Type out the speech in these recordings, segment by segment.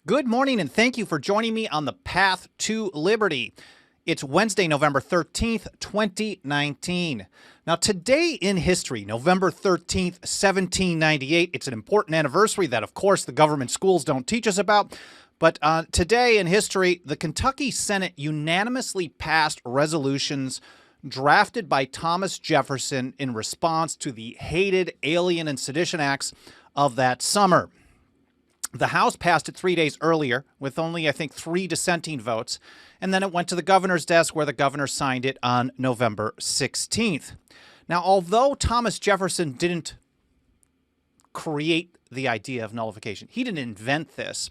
Good morning, and thank you for joining me on the Path to Liberty. It's Wednesday, November 13th, 2019. Now, today in history, November 13th, 1798, it's an important anniversary that, of course, the government schools don't teach us about. But today in history, the Kentucky Senate unanimously passed resolutions drafted by Thomas Jefferson in response to the hated Alien and Sedition Acts of that summer. The House passed it 3 days earlier with only, I think, 3 dissenting votes, and then it went to the governor's desk where the governor signed it on November 16th. Now, although Thomas Jefferson didn't create the idea of nullification, he didn't invent this,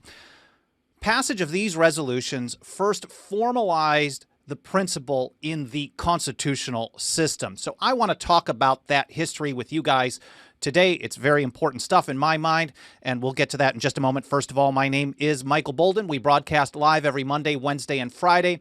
passage of these resolutions first formalized the principle in the constitutional system. So I want to talk about that history with you guys today. It's very important stuff in my mind, and we'll get to that in just a moment. First of all, my name is Michael Bolden. We broadcast live every Monday, Wednesday, and Friday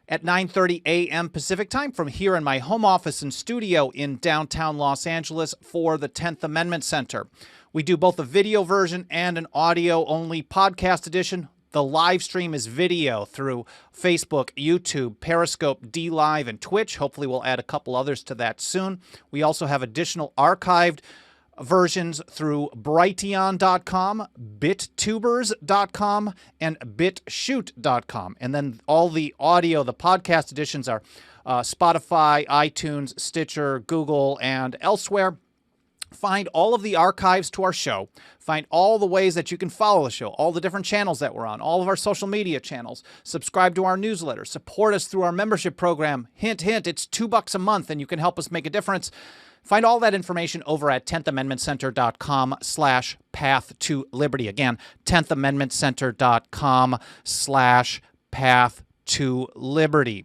at 9:30 a.m. Pacific time from here in my home office and studio in downtown Los Angeles for the 10th Amendment Center. We do both a video version and an audio-only podcast edition. The live stream is video through Facebook, YouTube, Periscope, DLive, and Twitch. Hopefully we'll add a couple others to that soon. We also have additional archived versions through Brighteon.com, BitTubers.com, and BitShoot.com. And then all the audio, the podcast editions are Spotify, iTunes, Stitcher, Google, and elsewhere. Find all of the archives to our show. Find all the ways that you can follow the show, all the different channels that we're on, all of our social media channels. Subscribe to our newsletter. Support us through our membership program. Hint, hint, it's $2 a month, and you can help us make a difference. Find all that information over at 10thamendmentcenter.com/path to liberty. Again, 10thamendmentcenter.com/path to liberty.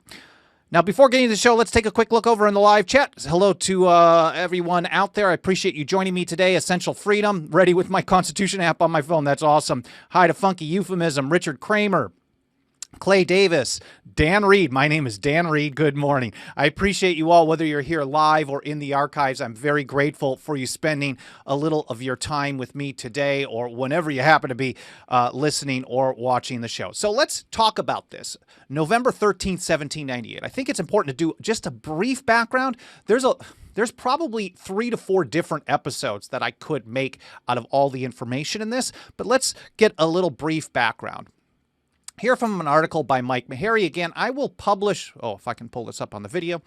Now, before getting to the show, let's take a quick look over in the live chat. Hello to everyone out there. I appreciate you joining me today. Essential Freedom, ready with my Constitution app on my phone. That's awesome. Hi to Funky Euphemism, Richard Kramer, Clay Davis, Dan Reed. My name is Dan Reed. Good morning. I appreciate you all, whether you're here live or in the archives. I'm very grateful for you spending a little of your time with me today or whenever you happen to be listening or watching the show. So let's talk about this. November 13th, 1798. I think it's important to do just a brief background. There's probably 3 to 4 different episodes that I could make out of all the information in this, but let's get a little brief background. Here from an article by Mike Meharry. Again, I will publish, if I can pull this up on the video,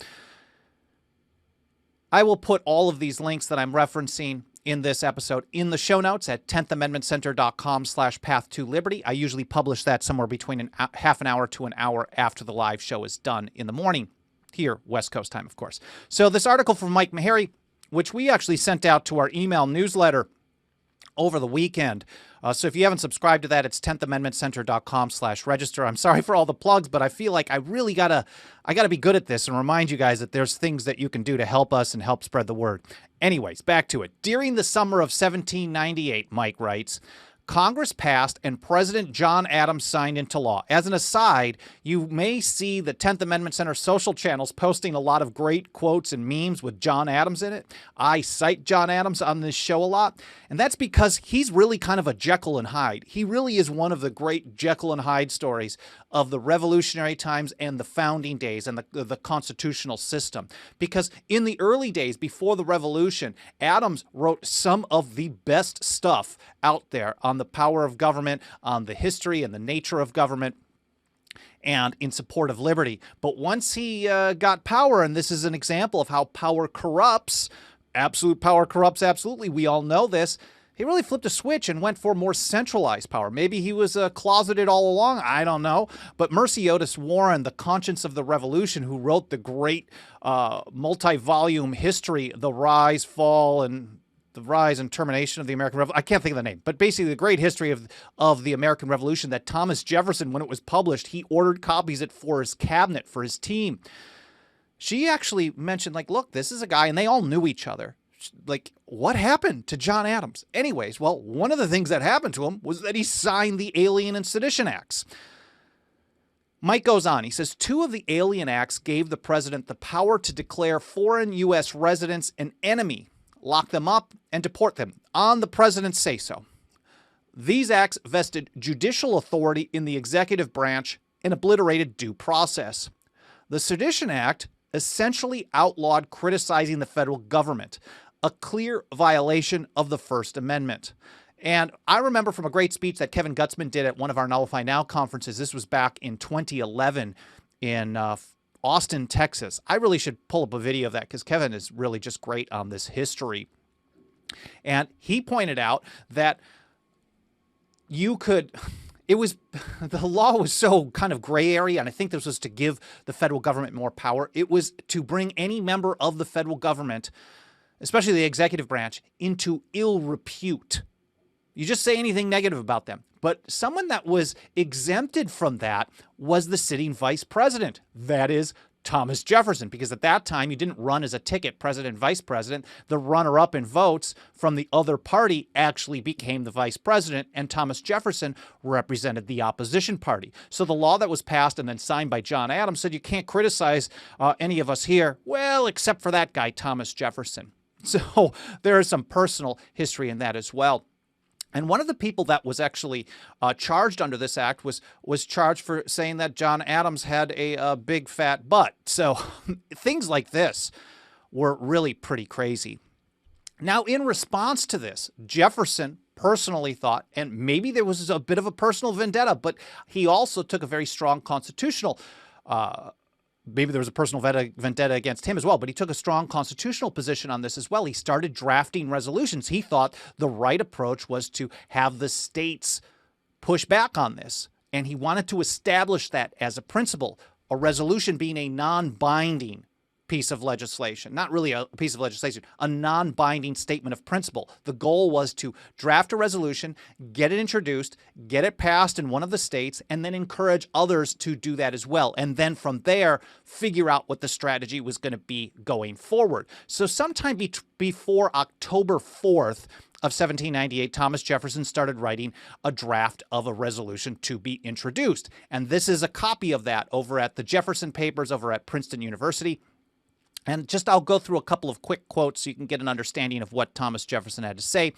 I will put all of these links that I'm referencing in this episode in the show notes at 10thamendmentcenter.com/path to liberty. I usually publish that somewhere between half an hour to an hour after the live show is done in the morning, here, West Coast time, of course. So this article from Mike Meharry, which we actually sent out to our email newsletter over the weekend. So if you haven't subscribed to that, it's 10thamendmentcenter.com/register. I'm sorry for all the plugs, but I feel like I really gotta be good at this and remind you guys that there's things that you can do to help us and help spread the word. Anyways, back to it. During the summer of 1798, Mike writes, Congress passed and President John Adams signed into law. As an aside, you may see the 10th Amendment Center social channels posting a lot of great quotes and memes with John Adams in it. I cite John Adams on this show a lot, and that's because he's really kind of a Jekyll and Hyde. He really is one of the great Jekyll and Hyde stories of the revolutionary times and the founding days and the constitutional system. Because in the early days before the revolution, Adams wrote some of the best stuff out there on the power of government, on the history and the nature of government, and in support of liberty. But once he got power, and this is an example of how power corrupts, absolute power corrupts absolutely, we all know this, he really flipped a switch and went for more centralized power. Maybe he was closeted all along, I don't know. But Mercy Otis Warren, the conscience of the revolution, who wrote the great multi-volume history, The Rise, Fall, and the Rise and Termination of the American Revolution. I can't think of the name, but basically the great history of the American Revolution that Thomas Jefferson, when it was published, he ordered copies of it for his cabinet, for his team. She actually mentioned, like, look, this is a guy, and they all knew each other. Like, what happened to John Adams? Anyways, well, one of the things that happened to him was that he signed the Alien and Sedition Acts. Mike goes on. He says, 2 of the Alien Acts gave the president the power to declare foreign U.S. residents an enemy, lock them up, and deport them on the president's say-so. These acts vested judicial authority in the executive branch and obliterated due process. The Sedition Act essentially outlawed criticizing the federal government, a clear violation of the First Amendment. And I remember from a great speech that Kevin Gutzman did at one of our Nullify Now conferences. This was back in 2011 in Austin, Texas. I really should pull up a video of that because Kevin is really just great on this history. And he pointed out that the law was so kind of gray area, and I think this was to give the federal government more power. It was to bring any member of the federal government, especially the executive branch, into ill repute. You just say anything negative about them. But someone that was exempted from that was the sitting vice president. That is Thomas Jefferson, because at that time you didn't run as a ticket president, vice president. The runner-up in votes from the other party actually became the vice president, and Thomas Jefferson represented the opposition party. So the law that was passed and then signed by John Adams said you can't criticize any of us here, well, except for that guy, Thomas Jefferson. So there is some personal history in that as well. And one of the people that was actually charged under this act was charged for saying that John Adams had a big fat butt. So things like this were really pretty crazy. Now, in response to this, Jefferson personally thought, and maybe there was a bit of a personal vendetta, but he also took a very strong constitutional maybe there was a personal vendetta against him as well, but he took a strong constitutional position on this as well. He started drafting resolutions. He thought the right approach was to have the states push back on this, and he wanted to establish that as a principle, a resolution being a non-binding piece of legislation, not really a piece of legislation, a non-binding statement of principle. The goal was to draft a resolution, get it introduced, get it passed in one of the states, and then encourage others to do that as well. And then from there, figure out what the strategy was going to be going forward. So sometime before October 4th of 1798, Thomas Jefferson started writing a draft of a resolution to be introduced. And this is a copy of that over at the Jefferson Papers over at Princeton University. And just I'll go through a couple of quick quotes so you can get an understanding of what Thomas Jefferson had to say.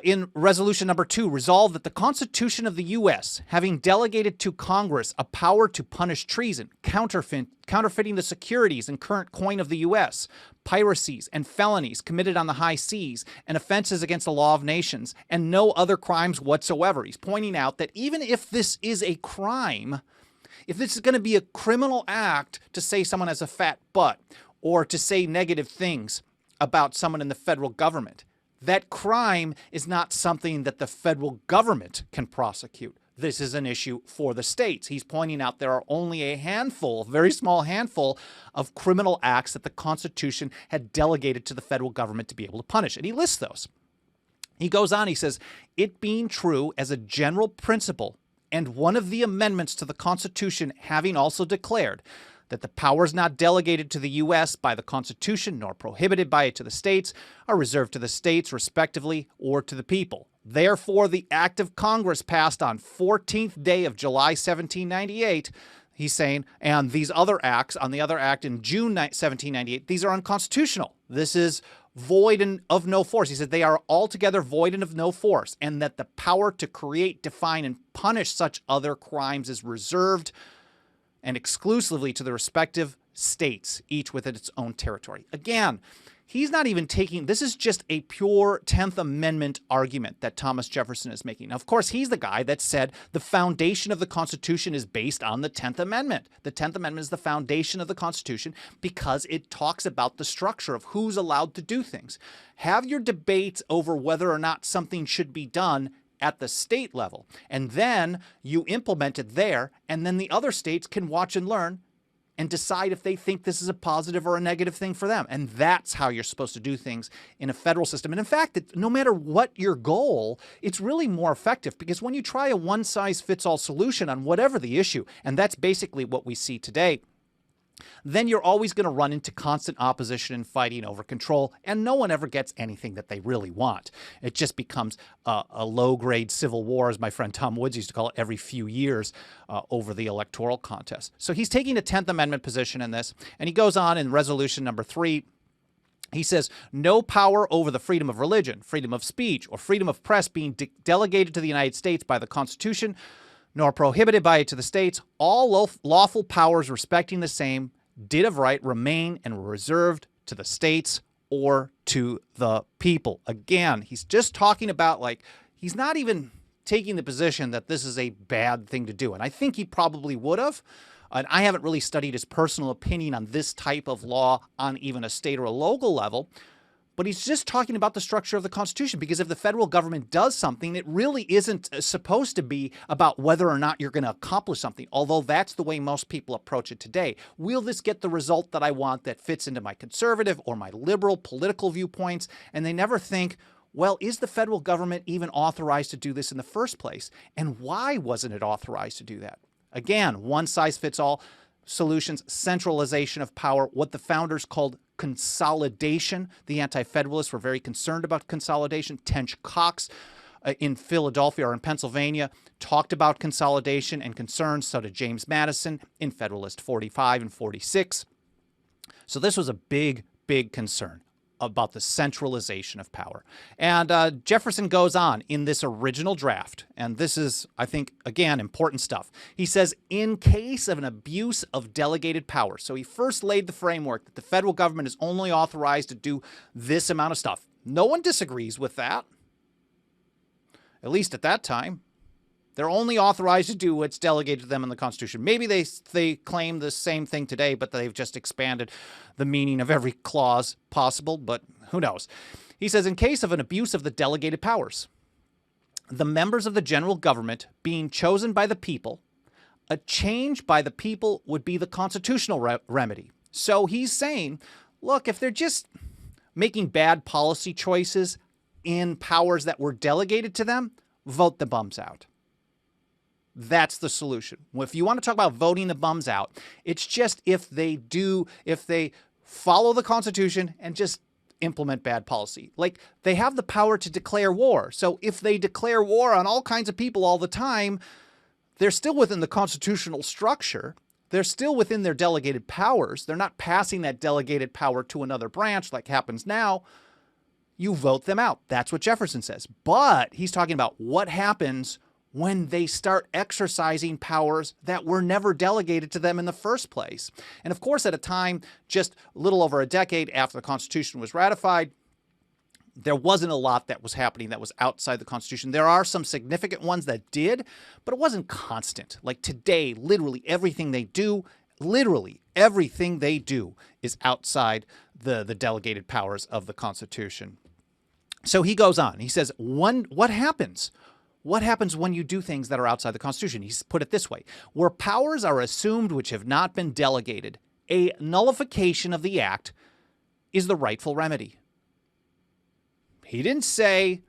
In resolution number 2, resolve that the Constitution of the U.S., having delegated to Congress a power to punish treason, counterfeiting the securities and current coin of the U.S., piracies and felonies committed on the high seas, and offenses against the law of nations, and no other crimes whatsoever. He's pointing out that even if this is a crime, if this is going to be a criminal act to say someone has a fat butt or to say negative things about someone in the federal government, that crime is not something that the federal government can prosecute. This is an issue for the states. He's pointing out there are only a handful, a very small handful of criminal acts that the Constitution had delegated to the federal government to be able to punish. And he lists those. He goes on, he says, it being true as a general principle, and one of the amendments to the Constitution having also declared that the powers not delegated to the U.S. by the Constitution nor prohibited by it to the states are reserved to the states respectively or to the people. Therefore, the act of Congress passed on 14th day of July 1798, he's saying, and these other acts, on the other act in June 1798, these are unconstitutional. This is void and of no force. He said they are altogether void and of no force, and that the power to create, define, and punish such other crimes is reserved and exclusively to the respective states, each within its own territory. Again, he's not even taking, this is just a pure 10th Amendment argument that Thomas Jefferson is making. Now, of course, he's the guy that said the foundation of the Constitution is based on the 10th Amendment. The 10th Amendment is the foundation of the Constitution because it talks about the structure of who's allowed to do things. Have your debates over whether or not something should be done at the state level, and then you implement it there, and then the other states can watch and learn and decide if they think this is a positive or a negative thing for them. And that's how you're supposed to do things in a federal system. And in fact, no matter what your goal, it's really more effective because when you try a one-size-fits-all solution on whatever the issue, and that's basically what we see today, then you're always going to run into constant opposition and fighting over control, and no one ever gets anything that they really want. It just becomes a low-grade civil war, as my friend Tom Woods used to call it, every few years over the electoral contest. So he's taking a 10th Amendment position in this, and he goes on in resolution number 3, He says, no power over the freedom of religion, freedom of speech, or freedom of press being delegated to the United States by the Constitution, nor prohibited by it to the states, all lawful powers respecting the same did of right remain and were reserved to the states or to the people. Again, he's just talking about, like, he's not even taking the position that this is a bad thing to do. And I think he probably would have. And I haven't really studied his personal opinion on this type of law on even a state or a local level. But he's just talking about the structure of the Constitution, because if the federal government does something, it really isn't supposed to be about whether or not you're going to accomplish something, although that's the way most people approach it today. Will this get the result that I want that fits into my conservative or my liberal political viewpoints? And they never think, well, is the federal government even authorized to do this in the first place? And why wasn't it authorized to do that? Again, one-size-fits-all solutions, centralization of power, what the founders called consolidation. The Anti-Federalists were very concerned about consolidation. Tench Cox in Philadelphia or in Pennsylvania talked about consolidation and concerns. So did James Madison in Federalist 45 and 46. So this was a big, big concern about the centralization of power. And Jefferson goes on in this original draft, and this is, I think, again, important stuff. He says, in case of an abuse of delegated power. So he first laid the framework that the federal government is only authorized to do this amount of stuff. No one disagrees with that, at least at that time. They're only authorized to do what's delegated to them in the Constitution. Maybe they claim the same thing today, but they've just expanded the meaning of every clause possible, but who knows? He says, in case of an abuse of the delegated powers, the members of the general government being chosen by the people, a change by the people would be the constitutional remedy. So he's saying, look, if they're just making bad policy choices in powers that were delegated to them, vote the bums out. That's the solution. If you want to talk about voting the bums out, it's just if they follow the Constitution and just implement bad policy. Like, they have the power to declare war. So if they declare war on all kinds of people all the time, they're still within the constitutional structure. They're still within their delegated powers. They're not passing that delegated power to another branch like happens now. You vote them out. That's what Jefferson says. But he's talking about what happens when they start exercising powers that were never delegated to them in the first place. And of course, at a time just a little over a decade after the Constitution was ratified, there wasn't a lot that was happening that was outside the Constitution. There are some significant ones that did, but it wasn't constant. Like today, literally everything they do is outside the delegated powers of the Constitution. So he goes on. He says, what happens? What happens when you do things that are outside the Constitution? He's put it this way. Where powers are assumed which have not been delegated, a nullification of the act is the rightful remedy. He didn't say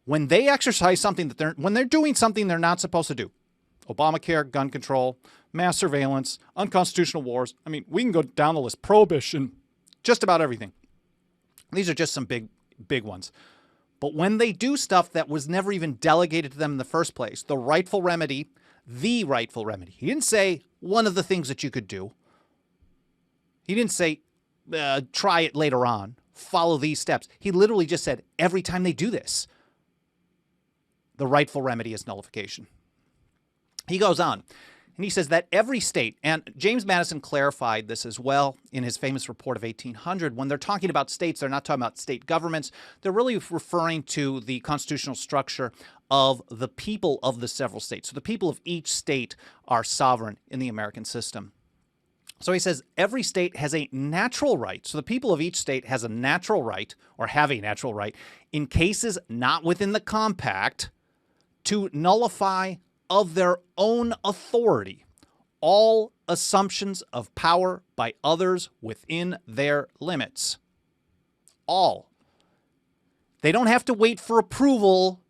when they exercise something when they're doing something they're not supposed to do. Obamacare, gun control, mass surveillance, unconstitutional wars. I mean, we can go down the list. Prohibition, just about everything. These are just some big ones. But when they do stuff that was never even delegated to them in the first place, the rightful remedy. He didn't say one of the things that you could do. He didn't say try it later on, follow these steps. He literally just said every time they do this, the rightful remedy is nullification. He goes on. And he says that every state, and James Madison clarified this as well in his famous report of 1800, when they're talking about states, they're not talking about state governments. They're really referring to the constitutional structure of the people of the several states. So the people of each state are sovereign in the American system. So he says every state has a natural right. So the people of each state has a natural right, or have a natural right, in cases not within the compact, to nullify of their own authority all assumptions of power by others within their limits. All. They don't have to wait for approval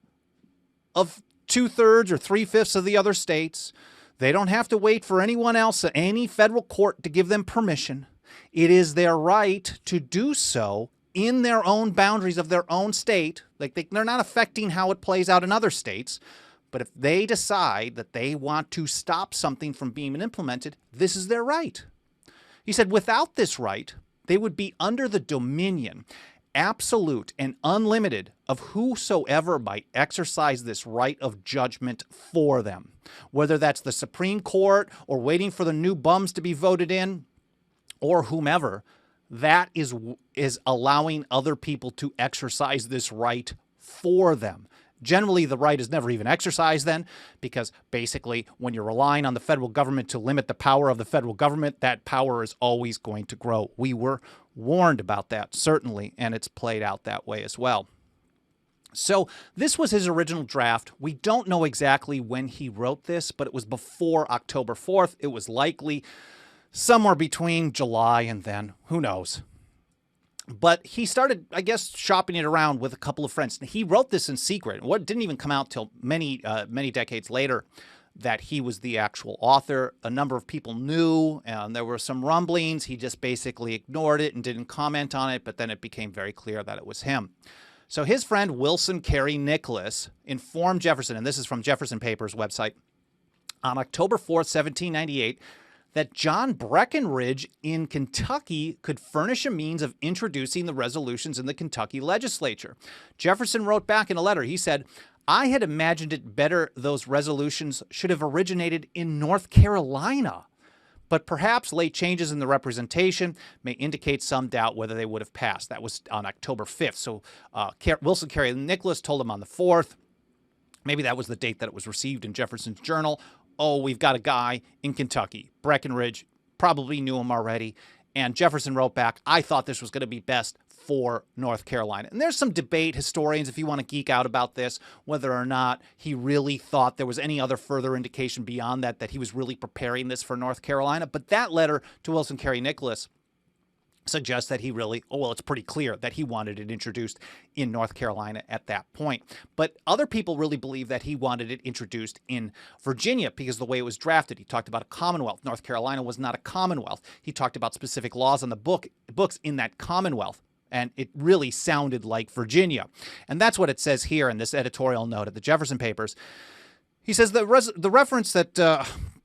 of 2/3 or 3/5 of the other states. They don't have to wait for anyone else, any federal court, to give them permission. It is their right to do so in their own boundaries of their own state. Like they're not affecting how it plays out in other states. But if they decide that they want to stop something from being implemented, this is their right. He said without this right, They would be under the dominion, absolute and unlimited, of whosoever might exercise this right of judgment for them. Whether that's the Supreme Court or waiting for the new bums to be voted in or whomever, that is allowing other people to exercise this right for them. Generally, the right is never even exercised then, because basically when you're relying on the federal government to limit the power of the federal government, that power is always going to grow. We were warned about that, certainly, and it's played out that way as well. So this was his original draft. We don't know exactly when he wrote this, but it was before October 4th. It was likely somewhere between July and then, who knows. But he started, I guess, shopping it around with a couple of friends. He wrote this in secret. What didn't even come out till many decades later that he was the actual author. A number of people knew, and there were some rumblings. He just basically ignored it and didn't comment on it, but then it became very clear that it was him. So his friend Wilson Carey Nicholas informed Jefferson, and this is from Jefferson Papers website, on October 4th, 1798, that John Breckinridge in Kentucky could furnish a means of introducing the resolutions in the Kentucky legislature. Jefferson wrote back in a letter. He said, "I had imagined it better those resolutions should have originated in North Carolina, but perhaps late changes in the representation may indicate some doubt whether they would have passed." That was on October 5th. So Wilson Carey Nicholas told him on the 4th. Maybe that was the date that it was received in Jefferson's journal. Oh, we've got a guy in Kentucky. Breckinridge probably knew him already. And Jefferson wrote back, "I thought this was going to be best for North Carolina." And there's some debate, historians, if you want to geek out about this, whether or not he really thought there was any other further indication beyond that, that he was really preparing this for North Carolina. But that letter to Wilson Carey Nicholas suggests that he really, it's pretty clear that he wanted it introduced in North Carolina at that point. But other people really believe that he wanted it introduced in Virginia because of the way it was drafted. He talked about a commonwealth. North Carolina was not a commonwealth. He talked about specific laws on the books in that commonwealth. And it really sounded like Virginia. And that's what it says here in this editorial note at the Jefferson Papers. He says the reference that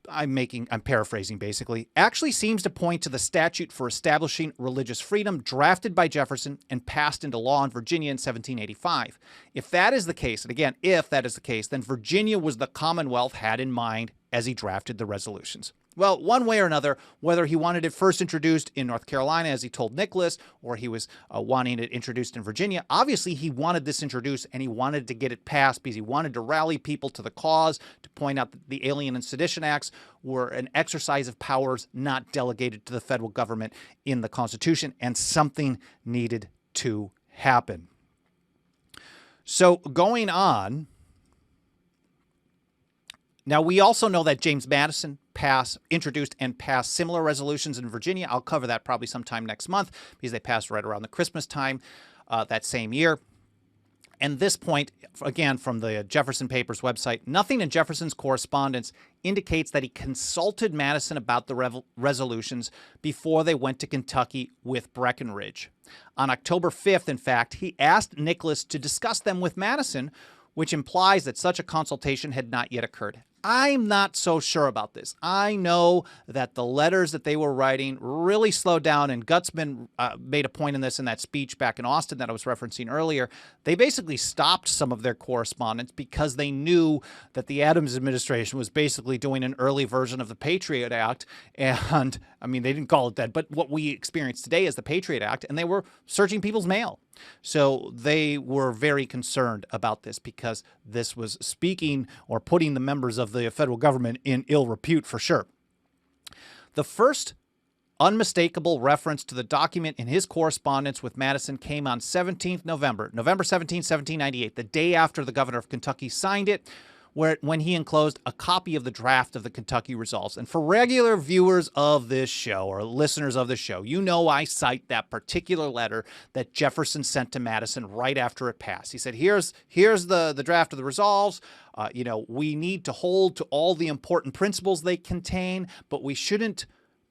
I'm paraphrasing basically, actually seems to point to the statute for establishing religious freedom drafted by Jefferson and passed into law in Virginia in 1785. If that is the case, and again, if that is the case, then Virginia was the Commonwealth had in mind as he drafted the resolutions. Well, one way or another, whether he wanted it first introduced in North Carolina, as he told Nicholas, or he was wanting it introduced in Virginia, obviously he wanted this introduced and he wanted to get it passed because he wanted to rally people to the cause, to point out that the Alien and Sedition Acts were an exercise of powers not delegated to the federal government in the Constitution, and something needed to happen. So going on, now we also know that James Madison introduced and passed similar resolutions in Virginia. I'll cover that probably sometime next month because they passed right around the Christmas time that same year. And this point, again, from the Jefferson Papers website, nothing in Jefferson's correspondence indicates that he consulted Madison about the resolutions before they went to Kentucky with Breckinridge. On October 5th, in fact, he asked Nicholas to discuss them with Madison, which implies that such a consultation had not yet occurred. I'm not so sure about this. I know that the letters that they were writing really slowed down, and Gutzman made a point in this in that speech back in Austin that I was referencing earlier. They basically stopped some of their correspondence because they knew that the Adams administration was basically doing an early version of the Patriot Act. And, I mean, they didn't call it that, but what we experience today is the Patriot Act, and they were searching people's mail. So they were very concerned about this because this was speaking or putting the members of the federal government in ill repute for sure. The first unmistakable reference to the document in his correspondence with Madison came on November 17, 1798, the day after the governor of Kentucky signed it, when he enclosed a copy of the draft of the Kentucky resolves. And for regular viewers of this show or listeners of this show, you know I cite that particular letter that Jefferson sent to Madison right after it passed. He said, here's the draft of the resolves. We need to hold to all the important principles they contain, but we shouldn't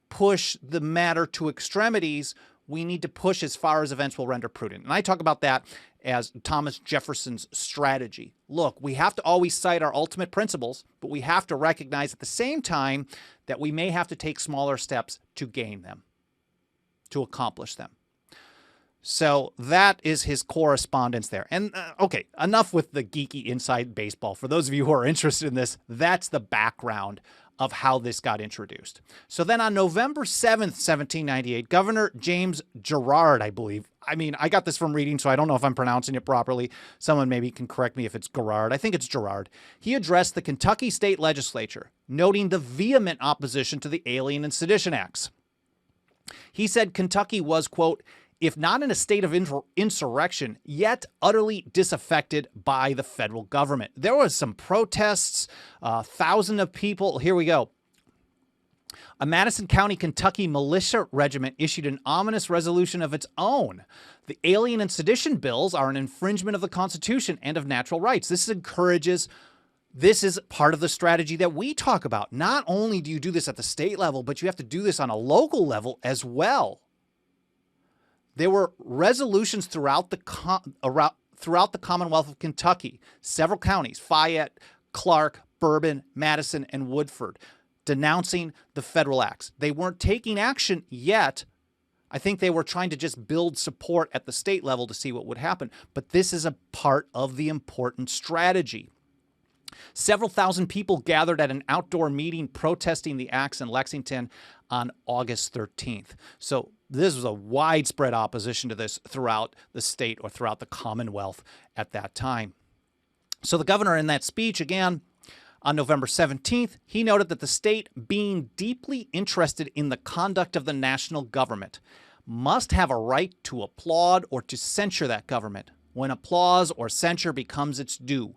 push the matter to extremities. We need to push as far as events will render prudent. And I talk about that as Thomas Jefferson's strategy. Look, we have to always cite our ultimate principles, but we have to recognize at the same time that we may have to take smaller steps to gain them. to accomplish them. So that is his correspondence there. And okay, enough with the geeky inside baseball. For those of you who are interested in this, that's the background of how this got introduced. So then on November 7th, 1798, Governor James Garrard, I believe. I mean, I got this from reading, so I don't know if I'm pronouncing it properly. Someone maybe can correct me if it's Garrard. I think it's Garrard. He addressed the Kentucky State Legislature, noting the vehement opposition to the Alien and Sedition Acts. He said Kentucky was, quote, if not in a state of insurrection, yet utterly disaffected by the federal government. There was some protests, thousands of people. Here we go. A Madison County, Kentucky militia regiment issued an ominous resolution of its own. The Alien and Sedition bills are an infringement of the Constitution and of natural rights. This is part of the strategy that we talk about. Not only do you do this at the state level, but you have to do this on a local level as well. There were resolutions throughout the Commonwealth of Kentucky, several counties, Fayette, Clark, Bourbon, Madison, and Woodford, denouncing the federal acts. They weren't taking action yet. I think they were trying to just build support at the state level to see what would happen. But this is a part of the important strategy. Several thousand people gathered at an outdoor meeting protesting the acts in Lexington on August 13th. So this was a widespread opposition to this throughout the state or throughout the Commonwealth at that time. So the governor in that speech, again, on November 17th, he noted that the state, being deeply interested in the conduct of the national government, must have a right to applaud or to censure that government when applause or censure becomes its due,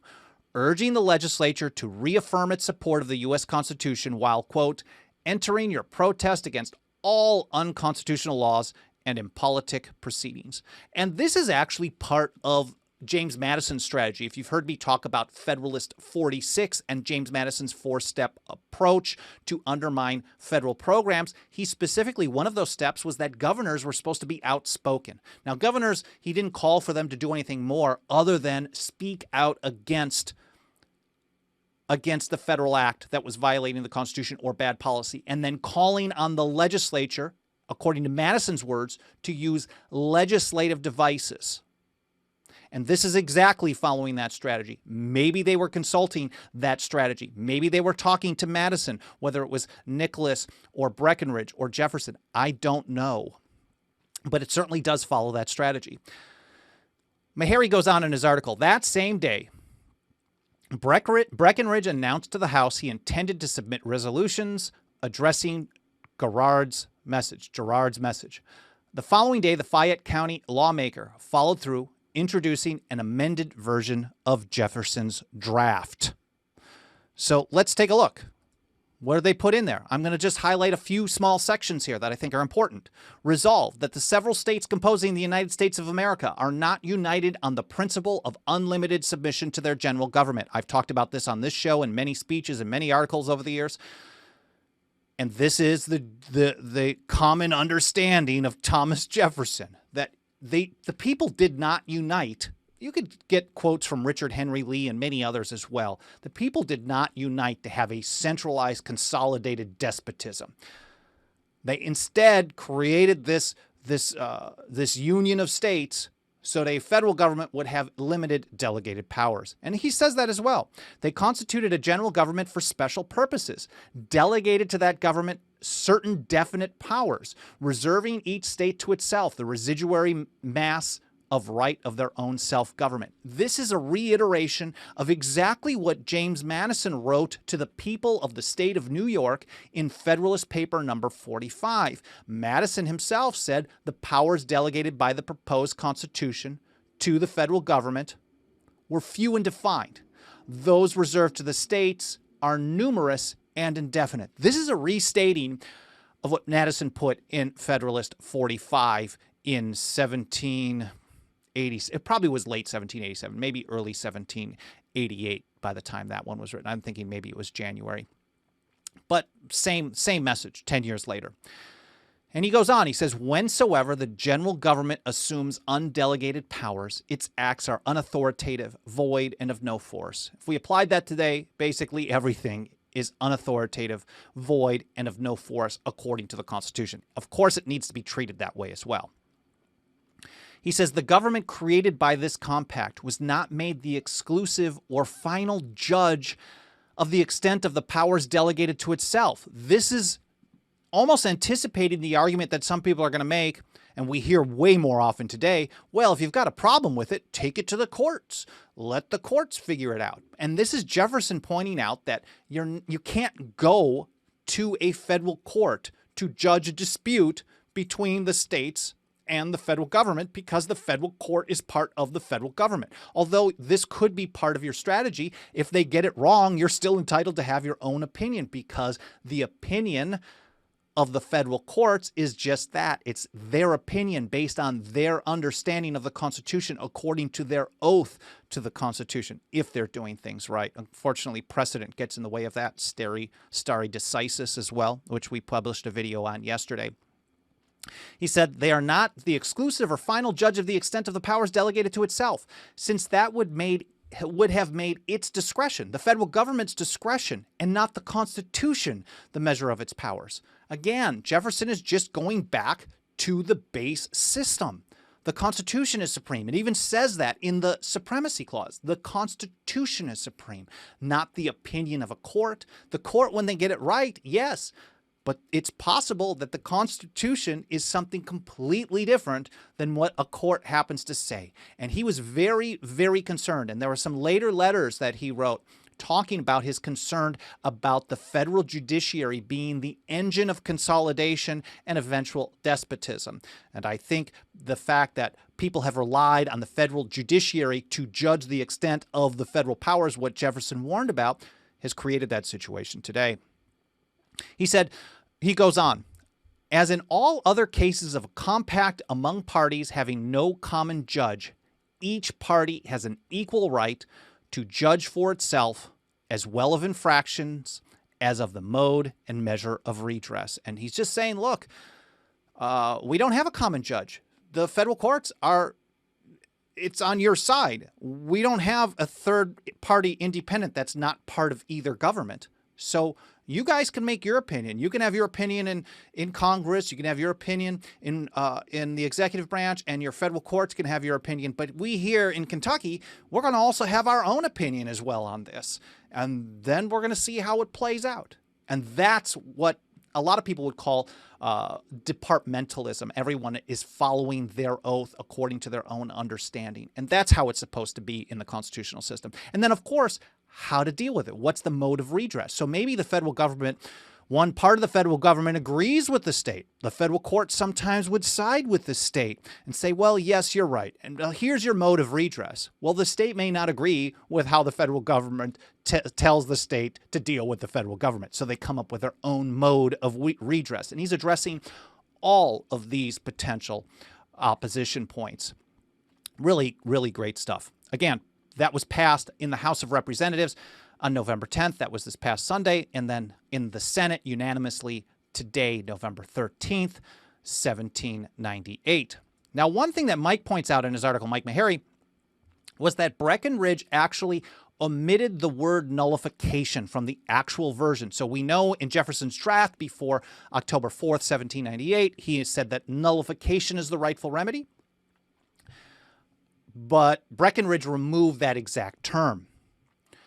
urging the legislature to reaffirm its support of the U.S. Constitution while, quote, entering your protest against all unconstitutional laws and impolitic proceedings. And this is actually part of James Madison's strategy. If you've heard me talk about Federalist 46 and James Madison's four-step approach to undermine federal programs, he specifically, one of those steps was that governors were supposed to be outspoken. Now, governors, he didn't call for them to do anything more other than speak out against the federal act that was violating the Constitution or bad policy, and then calling on the legislature, according to Madison's words, to use legislative devices. And this is exactly following that strategy. Maybe they were consulting that strategy. Maybe they were talking to Madison, whether it was Nicholas or Breckinridge or Jefferson. I don't know. But it certainly does follow that strategy. Meharry goes on in his article, that same day, Breckinridge announced to the House he intended to submit resolutions addressing Garrard's message. The following day, the Fayette County lawmaker followed through, introducing an amended version of Jefferson's draft. So let's take a look. What did they put in there? I'm going to just highlight a few small sections here that I think are important. Resolve that the several states composing the United States of America are not united on the principle of unlimited submission to their general government. I've talked about this on this show in many speeches and many articles over the years. And this is the common understanding of Thomas Jefferson, that the people did not unite. You could get quotes from Richard Henry Lee and many others as well. The people did not unite to have a centralized, consolidated despotism. They instead created this union of states so that a federal government would have limited delegated powers. And he says that as well. They constituted a general government for special purposes, delegated to that government certain definite powers, reserving each state to itself the residuary mass of right of their own self-government. This is a reiteration of exactly what James Madison wrote to the people of the state of New York in Federalist Paper number 45. Madison himself said the powers delegated by the proposed Constitution to the federal government were few and defined. Those reserved to the states are numerous and indefinite. This is a restating of what Madison put in Federalist 45 in 1780. It probably was late 1787, maybe early 1788 by the time that one was written. I'm thinking maybe it was January. But same message 10 years later. And he goes on, he says, whensoever the general government assumes undelegated powers, its acts are unauthoritative, void, and of no force. If we applied that today, basically everything is unauthoritative, void, and of no force according to the Constitution. Of course, it needs to be treated that way as well. He says the government created by this compact was not made the exclusive or final judge of the extent of the powers delegated to itself. This is almost anticipating the argument that some people are going to make, and we hear way more often today, well, if you've got a problem with it, take it to the courts. Let the courts figure it out. And this is Jefferson pointing out that you can't go to a federal court to judge a dispute between the states and the federal government because the federal court is part of the federal government. Although this could be part of your strategy, if they get it wrong, you're still entitled to have your own opinion because the opinion of the federal courts is just that. It's their opinion based on their understanding of the Constitution according to their oath to the Constitution, if they're doing things right. Unfortunately, precedent gets in the way of that. Stare decisis as well, which we published a video on yesterday. He said they are not the exclusive or final judge of the extent of the powers delegated to itself, since that would have made its discretion, the federal government's discretion, and not the Constitution, the measure of its powers. Again, Jefferson is just going back to the base system. The Constitution is supreme. It even says that in the Supremacy Clause. The Constitution is supreme, not the opinion of a court. The court, when they get it right, yes, but it's possible that the Constitution is something completely different than what a court happens to say. And he was very, very concerned. And there were some later letters that he wrote talking about his concern about the federal judiciary being the engine of consolidation and eventual despotism. And I think the fact that people have relied on the federal judiciary to judge the extent of the federal powers, what Jefferson warned about, has created that situation today. He said, he goes on, as in all other cases of a compact among parties having no common judge, each party has an equal right to judge for itself as well of infractions as of the mode and measure of redress. And he's just saying, look, we don't have a common judge. The federal courts it's on your side. We don't have a third party independent that's not part of either government. So you guys can make your opinion. You can have your opinion in Congress. You can have your opinion in the executive branch, and your federal courts can have your opinion. But we here in Kentucky, we're going to also have our own opinion as well on this. And then we're going to see how it plays out. And that's what a lot of people would call departmentalism. Everyone is following their oath according to their own understanding. And that's how it's supposed to be in the constitutional system. And then, of course, how to deal with it. What's the mode of redress? So maybe the federal government, one part of the federal government agrees with the state. The federal court sometimes would side with the state and say, well, yes, you're right. And here's your mode of redress. Well, the state may not agree with how the federal government tells the state to deal with the federal government. So they come up with their own mode of redress. And he's addressing all of these potential opposition points. Really, really great stuff. Again, that was passed in the House of Representatives on November 10th. That was this past Sunday. And then in the Senate unanimously today, November 13th, 1798. Now, one thing that Mike points out in his article, Mike Meharry, was that Breckinridge actually omitted the word nullification from the actual version. So we know in Jefferson's draft before October 4th, 1798, he said that nullification is the rightful remedy. But Breckinridge removed that exact term.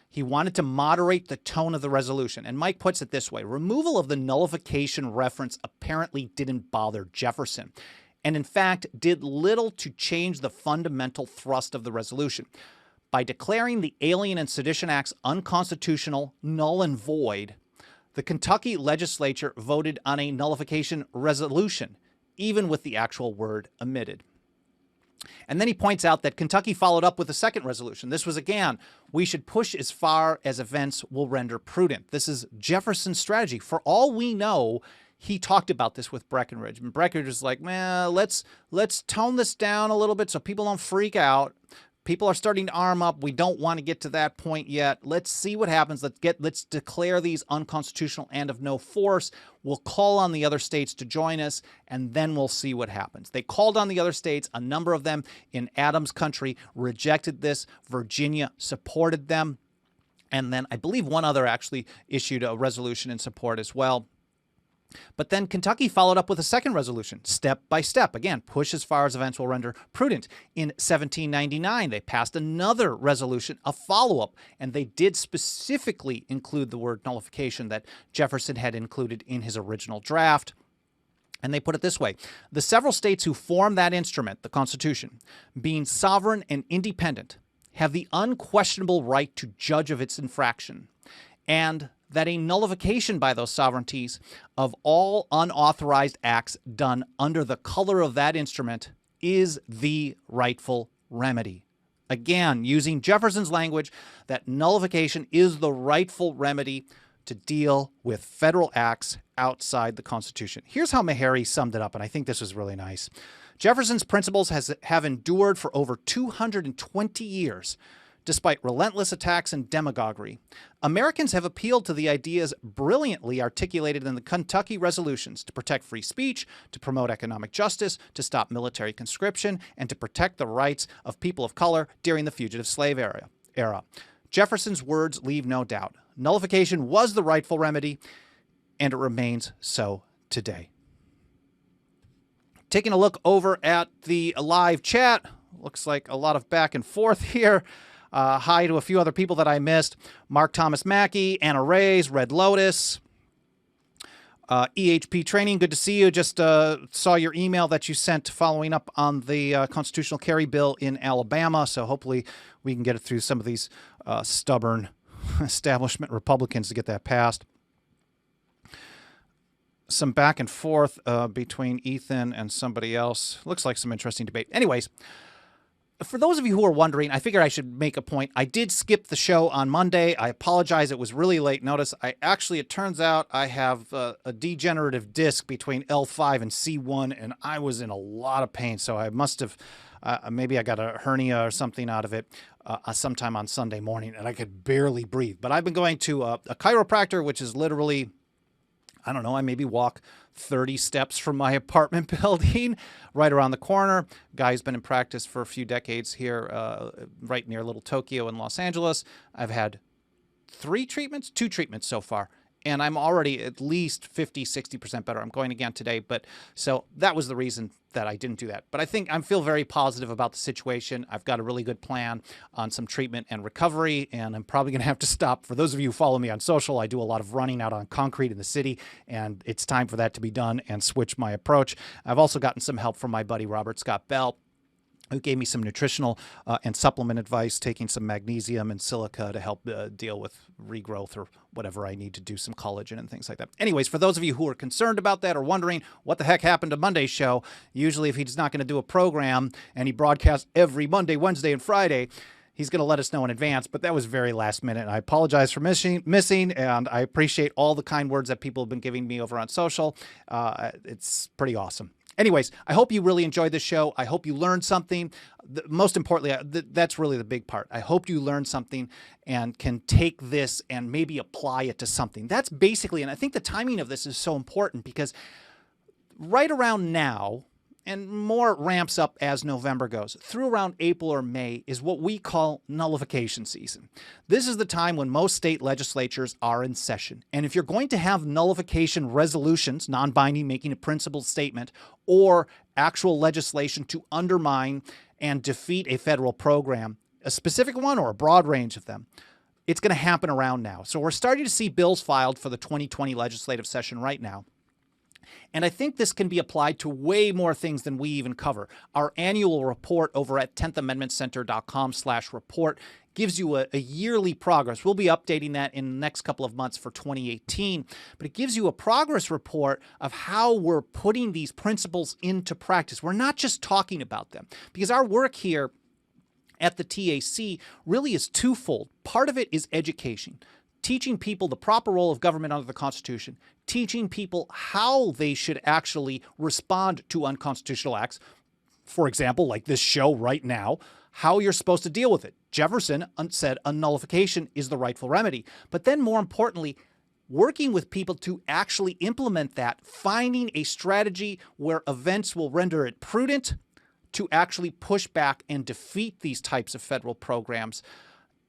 He wanted to moderate the tone of the resolution. And Mike puts it this way: removal of the nullification reference apparently didn't bother Jefferson, and in fact did little to change the fundamental thrust of the resolution. By declaring the Alien and Sedition Acts unconstitutional, null and void, the Kentucky legislature voted on a nullification resolution, even with the actual word omitted. And then he points out that Kentucky followed up with a second resolution. This was, again, we should push as far as events will render prudent. This is Jefferson's strategy. For all we know, he talked about this with Breckinridge. And Breckinridge was like, man, let's tone this down a little bit so people don't freak out. People are starting to arm up. We don't want to get to that point yet. Let's see what happens. Let's declare these unconstitutional and of no force. We'll call on the other states to join us, and then we'll see what happens. They called on the other states. A number of them in Adams' country rejected this. Virginia supported them. And then I believe one other actually issued a resolution in support as well. But then Kentucky followed up with a second resolution, step by step. Again, push as far as events will render prudent. In 1799, they passed another resolution, a follow-up, and they did specifically include the word nullification that Jefferson had included in his original draft. And they put it this way: the several states who form that instrument, the Constitution, being sovereign and independent, have the unquestionable right to judge of its infraction, and that a nullification by those sovereignties of all unauthorized acts done under the color of that instrument is the rightful remedy. Again, using Jefferson's language, that nullification is the rightful remedy to deal with federal acts outside the Constitution. Here's how Meharry summed it up, and I think this was really nice. Jefferson's principles have endured for over 220 years, despite relentless attacks and demagoguery. Americans have appealed to the ideas brilliantly articulated in the Kentucky resolutions to protect free speech, to promote economic justice, to stop military conscription, and to protect the rights of people of color during the fugitive slave era. Jefferson's words leave no doubt. Nullification was the rightful remedy, and it remains so today. Taking a look over at the live chat, looks like a lot of back and forth here. Hi to a few other people that I missed. Mark Thomas Mackey, Anna Reyes, Red Lotus, EHP Training. Good to see you. Just saw your email that you sent following up on the constitutional carry bill in Alabama. So hopefully we can get it through some of these stubborn establishment Republicans to get that passed. Some back and forth between Ethan and somebody else. Looks like some interesting debate. Anyways, for those of you who are wondering, I figured I should make a point. I did skip the show on Monday. I apologize. It was really late notice. It turns out I have a degenerative disc between L5 and C1, and I was in a lot of pain. So I must have, maybe I got a hernia or something out of it sometime on Sunday morning, and I could barely breathe. But I've been going to a chiropractor, which is literally, I don't know, I maybe walk 30 steps from my apartment building right around the corner. Guy who's been in practice for a few decades here right near Little Tokyo in Los Angeles. I've had 2 treatments so far. And I'm already at least 50, 60% better. I'm going again today. But so that was the reason that I didn't do that. But I think I feel very positive about the situation. I've got a really good plan on some treatment and recovery, and I'm probably going to have to stop. For those of you who follow me on social, I do a lot of running out on concrete in the city, and it's time for that to be done and switch my approach. I've also gotten some help from my buddy Robert Scott Bell, who gave me some nutritional and supplement advice, taking some magnesium and silica to help deal with regrowth or whatever I need to do, some collagen and things like that. Anyways, for those of you who are concerned about that or wondering what the heck happened to Monday's show, usually if he's not going to do a program and he broadcasts every Monday, Wednesday, and Friday, he's going to let us know in advance, but that was very last minute. And I apologize for missing, and I appreciate all the kind words that people have been giving me over on social. It's pretty awesome. Anyways, I hope you really enjoyed this show. I hope you learned something. Most importantly, that's really the big part. I hope you learned something and can take this and maybe apply it to something. That's basically, and I think the timing of this is so important because right around now, and more ramps up as November goes, through around April or May is what we call nullification season. This is the time when most state legislatures are in session. And if you're going to have nullification resolutions, non-binding, making a principled statement, or actual legislation to undermine and defeat a federal program, a specific one or a broad range of them, it's going to happen around now. So we're starting to see bills filed for the 2020 legislative session right now. And I think this can be applied to way more things than we even cover. Our annual report over at 10thamendmentcenter.com/report gives you a yearly progress. We'll be updating that in the next couple of months for 2018. But it gives you a progress report of how we're putting these principles into practice. We're not just talking about them, because our work here at the TAC really is twofold. Part of it is education, teaching people the proper role of government under the Constitution, teaching people how they should actually respond to unconstitutional acts. For example, like this show right now, how you're supposed to deal with it. Jefferson said a nullification is the rightful remedy. But then more importantly, working with people to actually implement that, finding a strategy where events will render it prudent to actually push back and defeat these types of federal programs.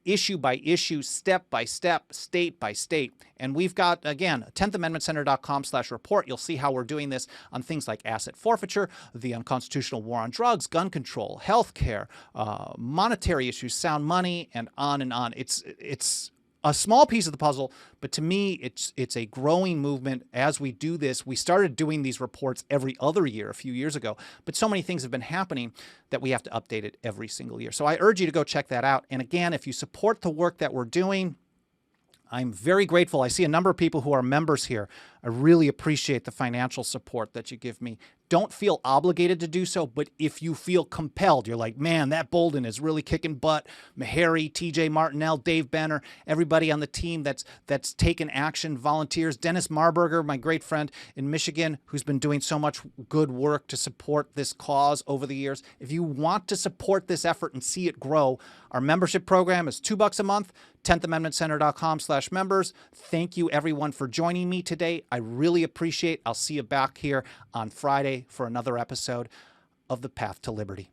issue by issue, step by step, state by state. And we've got, again, 10thamendmentcenter.com/report. You'll see how we're doing this on things like asset forfeiture, the unconstitutional war on drugs, gun control, healthcare, monetary issues, sound money, and on and on. It's a small piece of the puzzle, but to me, it's a growing movement as we do this. We started doing these reports every other year a few years ago, but so many things have been happening that we have to update it every single year. So I urge you to go check that out. And again, if you support the work that we're doing, I'm very grateful. I see a number of people who are members here. I really appreciate the financial support that you give me. Don't feel obligated to do so, but if you feel compelled, you're like, man, that Bolden is really kicking butt. Meharry, TJ Martinell, Dave Benner, everybody on the team that's taken action, volunteers. Dennis Marburger, my great friend in Michigan, who's been doing so much good work to support this cause over the years. If you want to support this effort and see it grow, our membership program is $2 a month, 10thamendmentcenter.com/members. Thank you, everyone, for joining me today. I really appreciate it. I'll see you back here on Friday for another episode of The Path to Liberty.